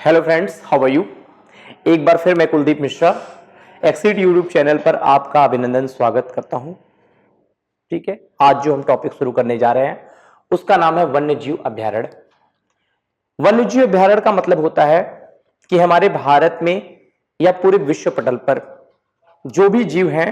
Hello friends, how are you. एक बार फिर मैं Kuldeep Mishra exceed YouTube channel पर आपका अभिनंदन स्वागत करता हूं। ठीक है, आज जो हम टॉपिक शुरू करने जा रहे हैं उसका नाम है वन्य जीव अभ्यारण्य। वन्य जीव अभ्यारण्य का मतलब होता है कि हमारे भारत में या पूरे विश्व पटल पर जो भी जीव हैं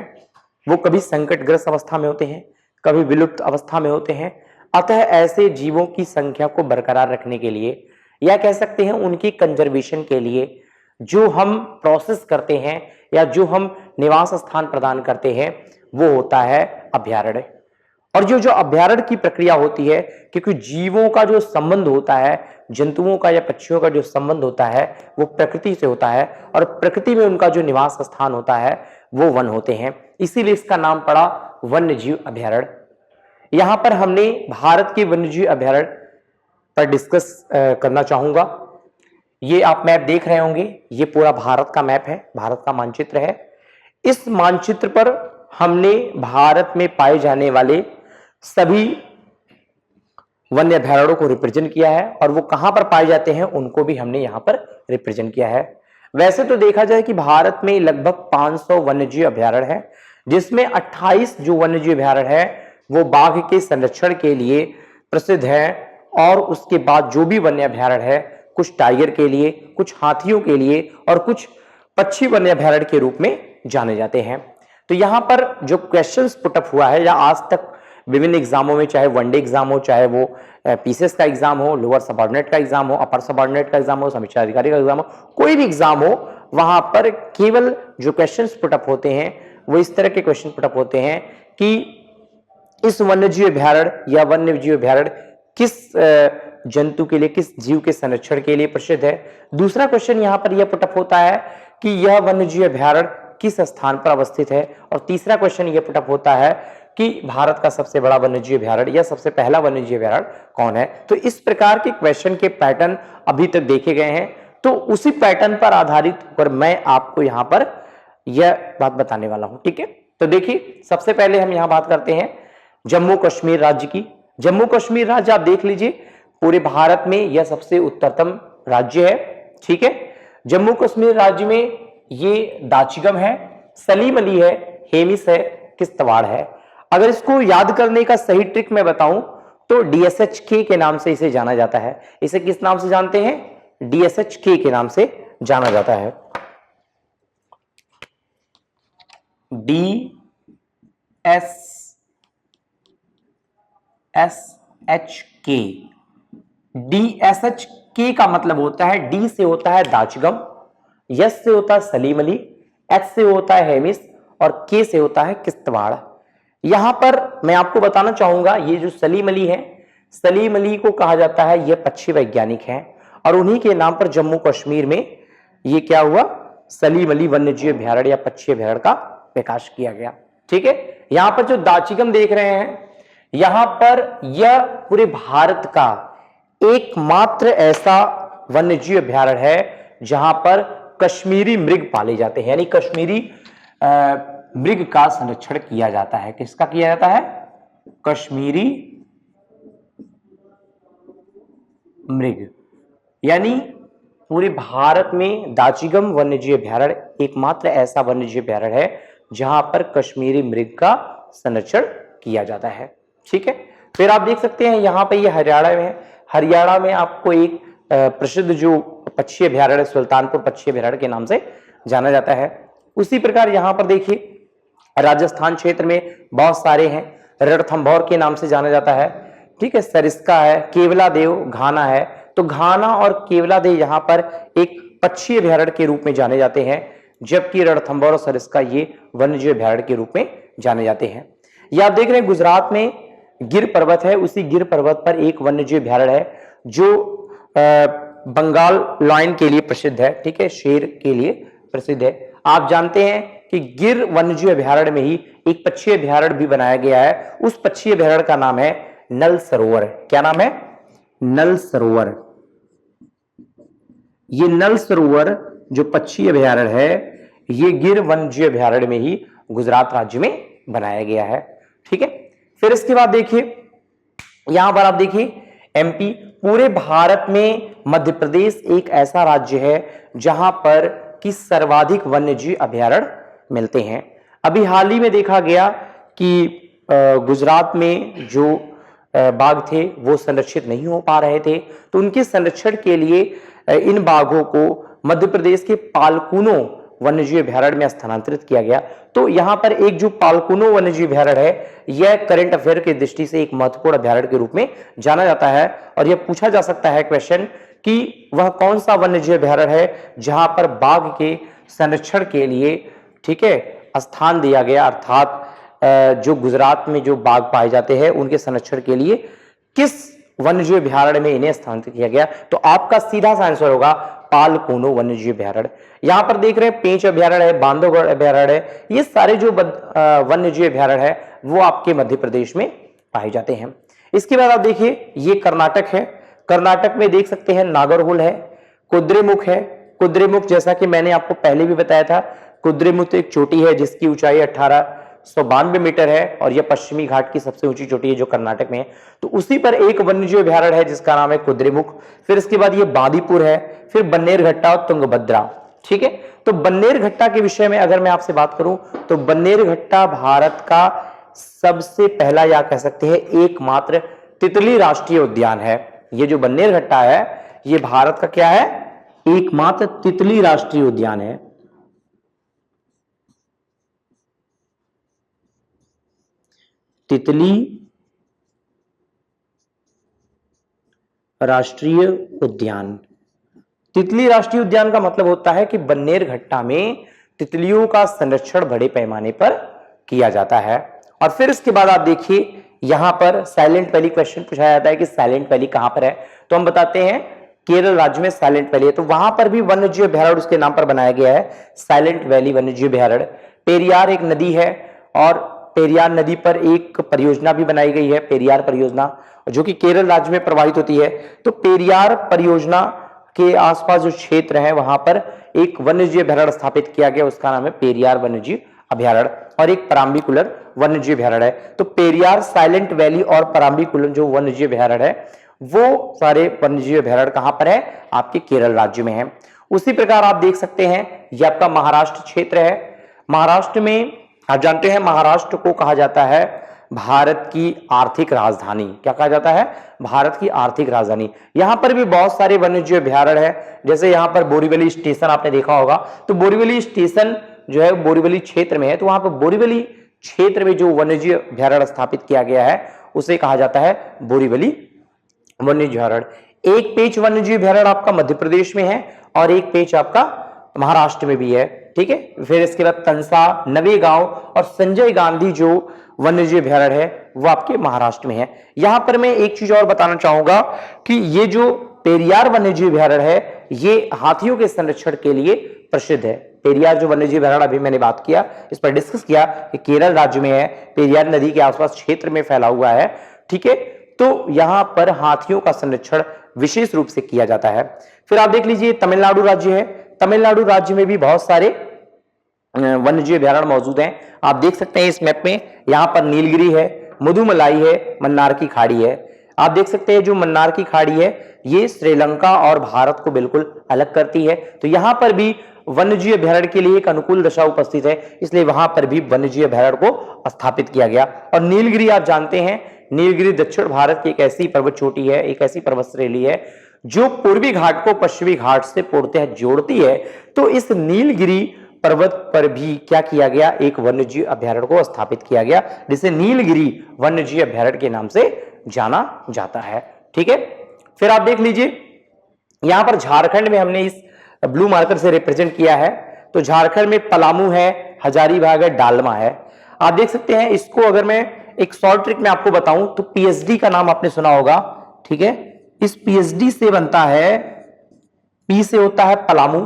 वो कभी संकटग्रस्त अवस्था में होते हैं, कभी विलुप्त अवस्था में होते हैं। अतः ऐसे जीवों की संख्या को बरकरार रखने के लिए या कह सकते हैं उनकी कंजर्वेशन के लिए जो हम प्रोसेस करते हैं या जो हम निवास स्थान प्रदान करते हैं वो होता है अभ्यारण्य। और जो जो अभ्यारण्य की प्रक्रिया होती है, क्योंकि जीवों का जो संबंध होता है, जंतुओं का या पक्षियों का जो संबंध होता है वो प्रकृति से होता है और प्रकृति में उनका जो निवास स्थान होता है वो वन होते हैं, इसीलिए इसका नाम पड़ा वन्य जीव अभ्यारण्य। यहां पर हमने भारत के वन्य जीव अभ्यारण्य पर डिस्कस करना चाहूंगा। ये आप मैप देख रहे होंगे, ये पूरा भारत का मैप है, भारत का मानचित्र है। इस मानचित्र पर हमने भारत में पाए जाने वाले सभी वन्य अभ्यारण्यों को रिप्रेजेंट किया है और वो कहां पर पाए जाते हैं उनको भी हमने यहां पर रिप्रेजेंट किया है। वैसे तो देखा जाए कि भारत में लगभग 500 वन्यजीव अभ्यारण्य है, जिसमें 28 जो वन्यजीव अभ्यारण्य है वो बाघ के संरक्षण के लिए प्रसिद्ध है और उसके बाद जो भी वन्य अभ्यारण्य है कुछ टाइगर के लिए, कुछ हाथियों के लिए और कुछ पक्षी वन्य अभ्यारण्य के रूप में जाने जाते हैं। तो यहां पर जो क्वेश्चंस पुटअप हुआ है या आज तक विभिन्न एग्जामों में, चाहे वनडे एग्जाम हो, चाहे वो पीसीएस का एग्जाम हो, लोअर सबऑर्डिनेट का एग्जाम हो, अपर सबऑर्डिनेट का एग्जाम हो, समीक्षा अधिकारी का एग्जाम हो, कोई भी एग्जाम हो, वहां पर केवल जो क्वेश्चंस पुटअप होते हैं वो इस तरह के क्वेश्चन पुटअप होते हैं कि इस वन्यजीव अभ्यारण्य या वन्यजीव अभ्यारण्य किस जंतु के लिए, किस जीव के संरक्षण के लिए प्रसिद्ध है। दूसरा क्वेश्चन यहां पर यह पुटअप होता है कि यह वन्यजीव अभ्यारण्य किस स्थान पर अवस्थित है। और तीसरा क्वेश्चन यह पुटअप होता है कि भारत का सबसे बड़ा वन्यजीव अभ्यारण्य या सबसे पहला वन्यजीव अभ्यारण्य कौन है। तो इस प्रकार के क्वेश्चन के पैटर्न अभी तक देखे गए हैं, तो उसी पैटर्न पर आधारित होकर मैं आपको यहां पर यह बात बताने वाला हूं। ठीक है, तो देखिए सबसे पहले हम यहां बात करते हैं जम्मू कश्मीर राज्य की। जम्मू कश्मीर राज्य आप देख लीजिए, पूरे भारत में यह सबसे उत्तरतम राज्य है। ठीक है, जम्मू कश्मीर राज्य में ये दाचिगम है, सलीम अली है, हेमिस है, किश्तवाड़ है। अगर इसको याद करने का सही ट्रिक मैं बताऊं तो डीएसएचके के नाम से इसे जाना जाता है। इसे किस नाम से जानते हैं? डीएसएचके के नाम से जाना जाता है। DSHK। DSHK का मतलब होता है, डी से होता है दाचिगम, एस से होता है सलीम अली, एच से होता है हेमिस और के से होता है किश्तवाड़। यहां पर मैं आपको बताना चाहूंगा, ये जो सलीम अली है, सलीम अली को कहा जाता है, ये पक्षी वैज्ञानिक हैं और उन्हीं के नाम पर जम्मू कश्मीर में ये क्या हुआ, सलीम अली वन्यजीव अभ्यारण्य या पक्षी अभ्यारण्य का विकास किया गया। ठीक है, यहां पर जो दाचिगम देख रहे हैं, यहां पर यह पूरे भारत का एकमात्र ऐसा वन्यजीव अभ्यारण्य है जहां पर कश्मीरी मृग पाले जाते हैं, यानी कश्मीरी मृग का संरक्षण किया जाता है। किसका किया जाता है? कश्मीरी मृग। यानी पूरे भारत में दाचिगम वन्यजीव अभ्यारण्य एकमात्र ऐसा वन्यजीव अभ्यारण्य है जहां पर कश्मीरी मृग का संरक्षण किया जाता है। ठीक है, फिर आप देख सकते हैं यहां पे ये हरियाणा में है। हरियाणा में आपको एक प्रसिद्ध जो पक्षी अभ्यारण्य सुल्तानपुर पक्षी अभ्यारण्य के नाम से जाना जाता है। उसी प्रकार यहां पर देखिए राजस्थान क्षेत्र में बहुत सारे हैं, रणथंभौर के नाम से जाना जाता है। ठीक है, सरिस्का है, केवला देव, घाना है। तो घाना और केवला देव यहां पर एक पक्षी अभ्यारण्य के रूप में जाने जाते हैं, जबकि रणथंभौर और सरिस्का ये वन्यजीव अभ्यारण्य के रूप में जाने जाते हैं। ये आप देख रहे हैं गुजरात में गिर पर्वत है, उसी गिर पर्वत पर एक वन्यजीव अभ्यारण्य है जो बंगाल लायन के लिए प्रसिद्ध है। ठीक है, शेर के लिए प्रसिद्ध है। आप जानते हैं कि गिर वन्यजीव अभ्यारण्य में ही एक पक्षी अभ्यारण्य भी बनाया गया है। उस पक्षी अभ्यारण्य का नाम है नल सरोवर। क्या नाम है? नल सरोवर। ये नल सरोवर जो पक्षी अभ्यारण्य है ये गिर वन्यजीव अभ्यारण्य में ही गुजरात राज्य में बनाया गया है। ठीक है, फिर इसके बाद देखिए यहां पर आप देखिए एमपी पूरे भारत में मध्य प्रदेश एक ऐसा राज्य है जहां पर कि सर्वाधिक वन्यजीव अभयारण्य मिलते हैं। अभी हाल ही में देखा गया कि गुजरात में जो बाघ थे वो संरक्षित नहीं हो पा रहे थे, तो उनके संरक्षण के लिए इन बाघों को मध्य प्रदेश के पालकुनो वन्यजीव अभयारण्य में स्थानांतरित किया गया। तो यहां पर एक जो पालकुनो वन्यजीव अभयारण्य है, यह करंट अफेयर की दृष्टि से एक महत्वपूर्ण अभयारण्य के रूप में जाना जाता है। और यह पूछा जा सकता है क्वेश्चन कि वह कौन सा वन्यजीव अभयारण्य है जहां पर बाघ के संरक्षण के लिए, ठीक है, स्थान दिया गया, अर्थात जो गुजरात में जो बाघ पाए जाते हैं उनके संरक्षण के लिए किस वन्यजीव अभयारण्य में इन्हें स्थानांतरित किया गया। तो आपका सीधा सा आंसर होगा पालकुनो वन्यजीव अभयारण्य। यहां पर देख रहे हैं पेंच अभयारण्य है, बांधवगढ़ अभयारण्य है, ये सारे जो वन्यजीव अभयारण्य है वो आपके मध्य प्रदेश में पाए जाते हैं। इसके बाद आप देखिए ये कर्नाटक है। कर्नाटक में देख सकते हैं नागरहोल है, कुद्रेमुख है। कुद्रेमुख जैसा कि मैंने आपको पहले भी बताया था, कुद्रेमुख एक चोटी है जिसकी ऊंचाई 1892 मीटर है और यह पश्चिमी घाट की सबसे ऊंची चोटी है जो कर्नाटक में है। तो उसी पर एक वन्यजीव अभयारण्य है जिसका नाम है कुद्रेमुख। फिर इसके बाद ये बांदीपुर है, फिर बन्नेरघट्टा और तुंगभद्रा, ठीक है। तो बन्नेरघट्टा के विषय में अगर मैं आपसे बात करूं तो बन्नेरघट्टा भारत का सबसे पहला या कह सकते हैं एकमात्र तितली राष्ट्रीय उद्यान है। ये जो बन्नेरघट्टा है ये भारत का क्या है, एकमात्र तितली राष्ट्रीय उद्यान है। तितली राष्ट्रीय उद्यान। तितली राष्ट्रीय उद्यान का मतलब होता है कि बन्नेरघट्टा में तितलियों का संरक्षण बड़े पैमाने पर किया जाता है। और फिर इसके बाद आप देखिए यहां पर साइलेंट वैली क्वेश्चन पूछा जाता है कि साइलेंट वैली कहां पर है, तो हम बताते हैं केरल राज्य में साइलेंट वैली है। तो वहां पर भी वन्यजीव अभयारण्य उसके नाम पर बनाया गया है, साइलेंट वैली वन्यजीव अभयारण्य। पेरियार एक नदी है और पेरियार नदी पर एक परियोजना भी बनाई गई है, पेरियार परियोजना, जो कि केरल राज्य में प्रवाहित होती है। तो पेरियार परियोजना के आसपास जो क्षेत्र है वहां पर एक वन्यजीव अभयारण्य स्थापित किया गया, उसका नाम है पेरियार वन्यजीव अभयारण्य। और एक पराम्बीकुलर वन्यजीव अभयारण्य है। तो पेरियार, साइलेंट वैली और पराम्बीकुलर जो वन्यजीव अभयारण्य है वो सारे वन्यजीव अभयारण्य कहां पर है, आपके केरल राज्य में है। उसी प्रकार आप देख सकते हैं ये आपका महाराष्ट्र क्षेत्र है। महाराष्ट्र में आप जानते हैं महाराष्ट्र को कहा जाता है भारत की आर्थिक राजधानी। क्या कहा जाता है, भारत की आर्थिक राजधानी। यहां पर भी बहुत सारे वन्यजीव अभयारण्य है, जैसे यहां पर बोरीवली स्टेशन आपने देखा होगा। तो बोरीवली स्टेशन जो है बोरीवली क्षेत्र में है, तो वहां पर बोरीवली क्षेत्र में जो वन्यजीव अभयारण्य स्थापित किया गया है उसे कहा जाता है बोरीवली वन्यजीव अभयारण्य। एक पेंच वन्यजीव अभयारण्य आपका मध्य प्रदेश में है और एक पेंच आपका महाराष्ट्र में भी है, ठीक है। फिर इसके बाद तंसा, नवेगांव और संजय गांधी जो वन्यजीव अभयारण्य है वो आपके महाराष्ट्र में है। यहां पर मैं एक चीज और बताना चाहूंगा कि ये जो पेरियार वन्यजीव अभयारण्य है ये हाथियों के संरक्षण के लिए प्रसिद्ध है। पेरियार जो वन्यजीव अभयारण्य अभी मैंने बात किया, इस पर डिस्कस किया कि केरल राज्य में है, पेरियार नदी के आसपास क्षेत्र में फैला हुआ है, ठीक है। तो यहां पर हाथियों का संरक्षण विशेष रूप से किया जाता है। फिर आप देख लीजिए तमिलनाडु राज्य है। तमिलनाडु राज्य में भी बहुत सारे वन्यजीव अभयारण्य मौजूद हैं। आप देख सकते हैं इस मैप में, यहां पर नीलगिरी है, मुदुमलाई है, मन्नार की खाड़ी है। आप देख सकते हैं जो मन्नार की खाड़ी है ये श्रीलंका और भारत को बिल्कुल अलग करती है। तो यहां पर भी वन्यजीव अभयारण्य के लिए एक अनुकूल दशा उपस्थित है, इसलिए वहां पर भी वन्यजीव अभयारण्य को स्थापित किया गया। और नीलगिरी आप जानते हैं, नीलगिरी दक्षिण भारत की एक ऐसी पर्वत चोटी है, एक ऐसी पर्वत श्रेणी है जो पूर्वी घाट को पश्चिमी घाट से पूर्णतः जोड़ती है। तो इस नीलगिरी पर्वत पर भी क्या किया गया, एक वन्यजीव अभयारण्य को स्थापित किया गया, जिसे नीलगिरी वन्यजीव अभयारण्य के नाम से जाना जाता है, ठीक है। फिर आप देख लीजिए यहां पर झारखंड में हमने इस ब्लू मार्कर से रिप्रेजेंट किया है। तो झारखंड में पलामू है, हजारीबाग है, डालमा है। आप देख सकते हैं इसको अगर मैं एक शॉर्ट ट्रिक में आपको बताऊं तो पीएचडी का नाम आपने सुना होगा, ठीक है। इस पीएचडी से बनता है, पी से होता है पलामू,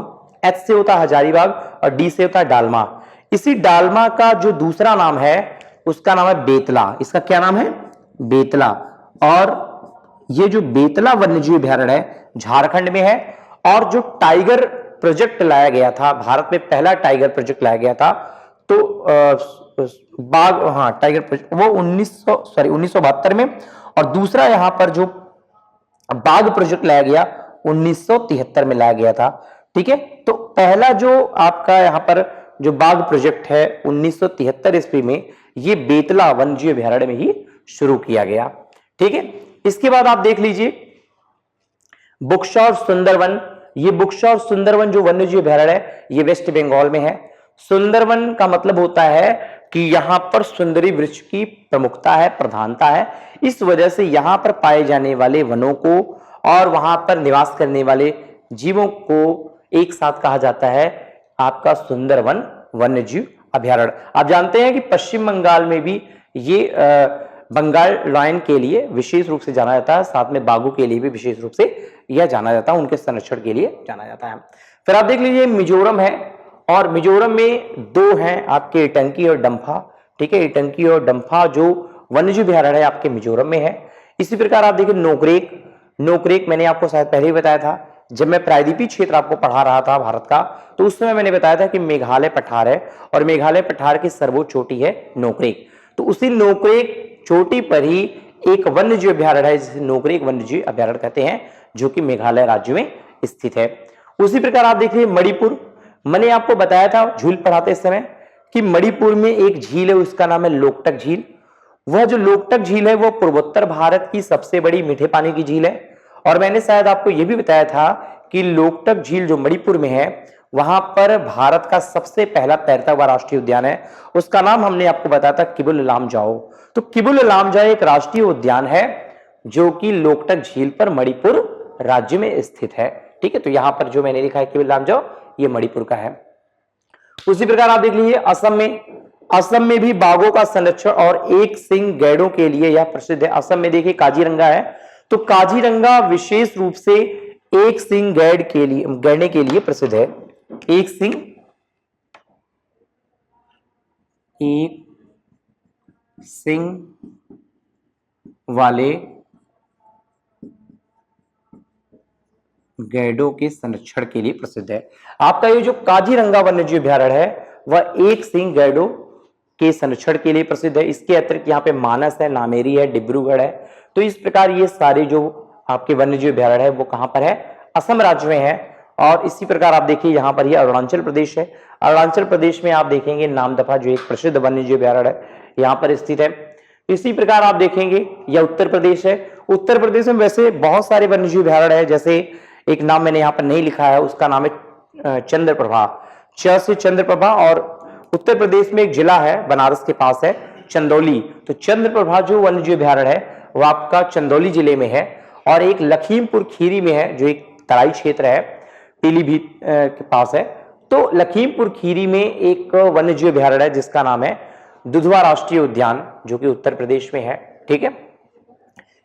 एच से होता है हजारीबाग और डी से होता है डालमा। इसी डालमा का जो दूसरा नाम है उसका नाम है बेतला। इसका क्या नाम है, बेतला। और ये जो बेतला वन्यजीव अभयारण्य है झारखंड में है। और जो टाइगर प्रोजेक्ट लाया गया था, भारत में पहला टाइगर प्रोजेक्ट लाया गया था, तो बाघ, हाँ टाइगर प्रोजेक्ट वो 1972 में। और दूसरा यहां पर जो बाघ प्रोजेक्ट लाया गया 1973 में लाया गया था। ठीक है, तो पहला जो आपका यहां पर जो बाघ प्रोजेक्ट है 1973 ईस्वी में, ये बेतला वन्यजीव अभयारण्य में ही शुरू किया गया। ठीक है, इसके बाद आप देख लीजिए बुक्सा और सुंदरवन। ये बुक्सा और सुंदरवन जो वन्यजीव अभयारण्य है ये वेस्ट बंगाल में है। सुंदरवन का मतलब होता है कि यहां पर सुंदरी वृक्ष की प्रमुखता है, प्रधानता है, इस वजह से यहां पर पाए जाने वाले वनों को और वहां पर निवास करने वाले जीवों को एक साथ कहा जाता है आपका सुंदरवन वन्यजीव अभयारण्य। आप जानते हैं कि पश्चिम बंगाल में भी ये बंगाल लायन के लिए विशेष रूप से जाना जाता है, साथ में बाघों के लिए भी विशेष रूप से यह जाना जाता है, उनके संरक्षण के लिए जाना जाता है। फिर आप देख लीजिए मिजोरम है, और मिजोरम में दो हैं आपके इटंकी और डंफा। ठीक है, इटंकी और डंफा जो वन्यजीव अभयारण्य है आपके मिजोरम में है। इसी प्रकार आप देखिए नोकरेक। नोकरेक मैंने आपको शायद पहले ही बताया था, जब मैं प्रायद्वीपीय क्षेत्र आपको पढ़ा रहा था भारत का, तो उस समय मैंने बताया था कि मेघालय पठार है, और मेघालय पठार की सर्वोच्च चोटी है नोकरेक। तो उसी नोकरेक चोटी पर ही एक वन्यजीव अभयारण्य है जिसे नोकरेक वन्यजीव अभयारण्य कहते हैं, जो कि मेघालय राज्य में स्थित है। उसी प्रकार आप देखिए मणिपुर। मैंने आपको बताया था झील पढ़ाते समय कि मणिपुर में एक झील है, उसका नाम है लोकटक झील। वह जो लोकटक झील है वो पूर्वोत्तर भारत की सबसे बड़ी मीठे पानी की झील है। और मैंने शायद आपको यह भी बताया था कि लोकटक झील जो मणिपुर में है वहां पर भारत का सबसे पहला तैरता हुआ राष्ट्रीय उद्यान है, उसका नाम हमने आपको बताया था किबुल लामजाओ। तो किबुल लामजाओ एक राष्ट्रीय उद्यान है जो कि लोकटक झील पर मणिपुर राज्य में स्थित है। ठीक है, तो यहां पर जो मैंने लिखा है किबुल लामजाओ ये मणिपुर का है। उसी प्रकार आप देख लीजिए असम में। असम में भी बाघों का संरक्षण और एक सिंह गैंडों के लिए यह प्रसिद्ध है। असम में देखिए काजीरंगा है, तो काजीरंगा विशेष रूप से एक सिंह गैंडे के लिए प्रसिद्ध है। एक सिंह वाले गैंडों के संरक्षण के लिए प्रसिद्ध है। आपका ये जो काजीरंगा वन्यजीव अभयारण्य है वह एक सिंह गैंडों के संरक्षण के लिए प्रसिद्ध है। इसके अतिरिक्त यहाँ पे मानस है, नामेरी है, डिब्रूगढ़ है। तो इस प्रकार ये सारे जो आपके वन्यजीव अभयारण्य है वो कहां पर है, असम राज्य में है। और इसी प्रकार आप देखिए यहाँ पर ये अरुणाचल प्रदेश है। अरुणाचल प्रदेश में आप देखेंगे नामदफा जो एक प्रसिद्ध वन्यजीव अभयारण्य है यहाँ पर स्थित है। इसी प्रकार आप देखेंगे यह उत्तर प्रदेश है। उत्तर प्रदेश में वैसे बहुत सारे वन्यजीव अभयारण्य है, जैसे एक नाम मैंने यहाँ पर नहीं लिखा है, उसका नाम है चंद्रप्रभा, च से चंद्रप्रभा। और उत्तर प्रदेश में एक जिला है बनारस के पास है चंदौली। तो चंद्रप्रभा जो वन्यजीव अभयारण्य है वो आपका चंदौली जिले में है। और एक लखीमपुर खीरी में है जो एक तराई क्षेत्र है पीलीभीत के पास है। तो लखीमपुर खीरी में एक वन्यजीव अभयारण्य है जिसका नाम है दुधवा राष्ट्रीय उद्यान, जो कि उत्तर प्रदेश में है। ठीक है,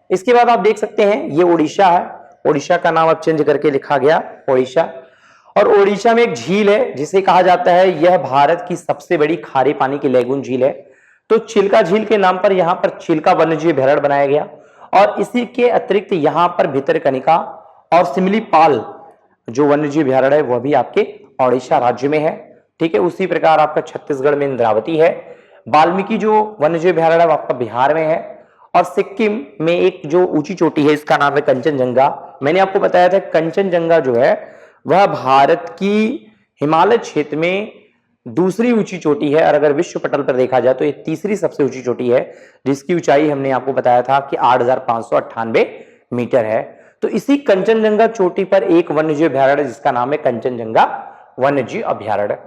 इसके बाद आप देख सकते हैं ये उड़ीसा है। उड़ीसा का नाम अब चेंज करके लिखा गया उड़ीसा। और उड़ीसा में एक झील है जिसे कहा जाता है यह भारत की सबसे बड़ी खारे पानी की लेगून झील है। तो चिल्का झील के नाम पर यहां पर चिल्का वन्यजीव अभयारण्य बनाया गया। और इसी के अतिरिक्त यहां पर भितरकनिका और सिमलीपाल जो वन्यजीव अभयारण्य है वह भी आपके ओडिशा राज्य में है। ठीक है, उसी प्रकार आपका छत्तीसगढ़ में इंद्रावती है। वाल्मीकि जो वन्यजीव अभयारण्य है वो आपका बिहार में है। और सिक्किम में एक जो ऊंची चोटी है इसका नाम है कंचनजंगा। मैंने आपको बताया था कंचनजंगा जो है वह भारत की हिमालय क्षेत्र में दूसरी ऊंची चोटी है, और अगर विश्व पटल पर देखा जाए तो ये तीसरी सबसे ऊंची चोटी है, जिसकी ऊंचाई हमने आपको बताया था कि 8,598 मीटर है। तो इसी कंचनजंगा चोटी पर एक वन्यजीव अभयारण्य जिसका नाम है कंचनजंगा वन्यजीव अभयारण्य।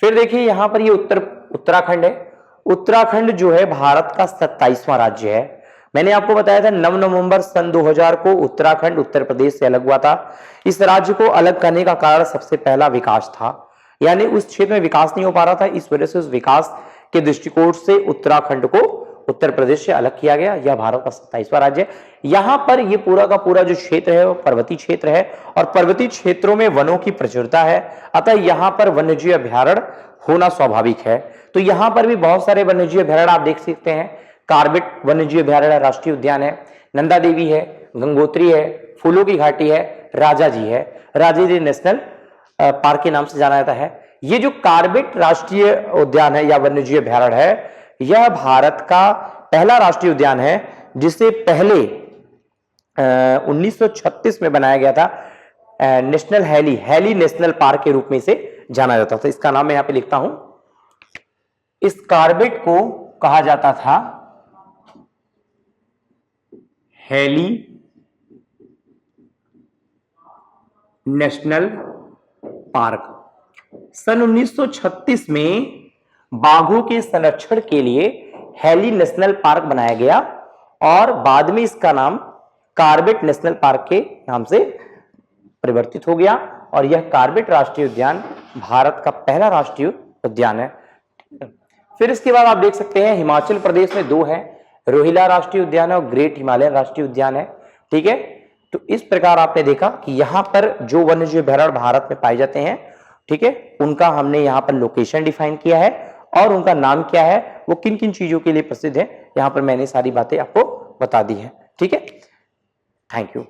फिर देखिए यहां पर ये उत्तराखंड है। उत्तराखंड जो है भारत का 27वां राज्य है। मैंने आपको बताया था 9 नवंबर सन 2000 को उत्तराखंड उत्तर प्रदेश से अलग हुआ था। इस राज्य को अलग करने का कारण सबसे पहला विकास था, यानी उस क्षेत्र में विकास नहीं हो पा रहा था, इस वजह से उस विकास के दृष्टिकोण से उत्तराखंड को उत्तर प्रदेश से अलग किया गया। यह भारत का 27वां राज्य है। यहां पर यह पूरा का पूरा जो क्षेत्र है वो पर्वतीय क्षेत्र है, और पर्वतीय क्षेत्रों में वनों की प्रचुरता है, अतः यहां पर वन्यजीव अभयारण्य होना स्वाभाविक है। तो यहां पर भी बहुत सारे वन्यजीव अभयारण्य आप देख सकते हैं। कार्बेट वन्यजीव अभयारण्य राष्ट्रीय उद्यान है, नंदा देवी है, गंगोत्री है, फूलों की घाटी है, राजाजी है। राजाजी नेशनल पार्क के नाम से जाना जाता है। ये जो कार्बेट राष्ट्रीय उद्यान है या वन्यजीव अभयारण्य है, यह भारत का पहला राष्ट्रीय उद्यान है जिसे पहले 1936 में बनाया गया था। नेशनल हैली नेशनल पार्क के रूप में इसे जाना जाता था। इसका नाम मैं यहां पे लिखता हूं। इस कार्बेट को कहा जाता था हैली नेशनल पार्क। सन 1936 में बाघों के संरक्षण के लिए हैली नेशनल पार्क बनाया गया और बाद में इसका नाम कार्बेट नेशनल पार्क के नाम से परिवर्तित हो गया और यह कार्बेट राष्ट्रीय उद्यान भारत का पहला राष्ट्रीय उद्यान है। फिर इसके बाद आप देख सकते हैं हिमाचल प्रदेश में दो है, रोहिला राष्ट्रीय उद्यान है और ग्रेट हिमालयन राष्ट्रीय उद्यान है। ठीक है, तो इस प्रकार आपने देखा कि यहां पर जो वन्यजीव अभयारण्य भारत में पाए जाते हैं, ठीक है, उनका हमने यहां पर लोकेशन डिफाइन किया है और उनका नाम क्या है, वो किन किन चीजों के लिए प्रसिद्ध है, यहां पर मैंने सारी बातें आपको बता दी है। ठीक है, थैंक यू।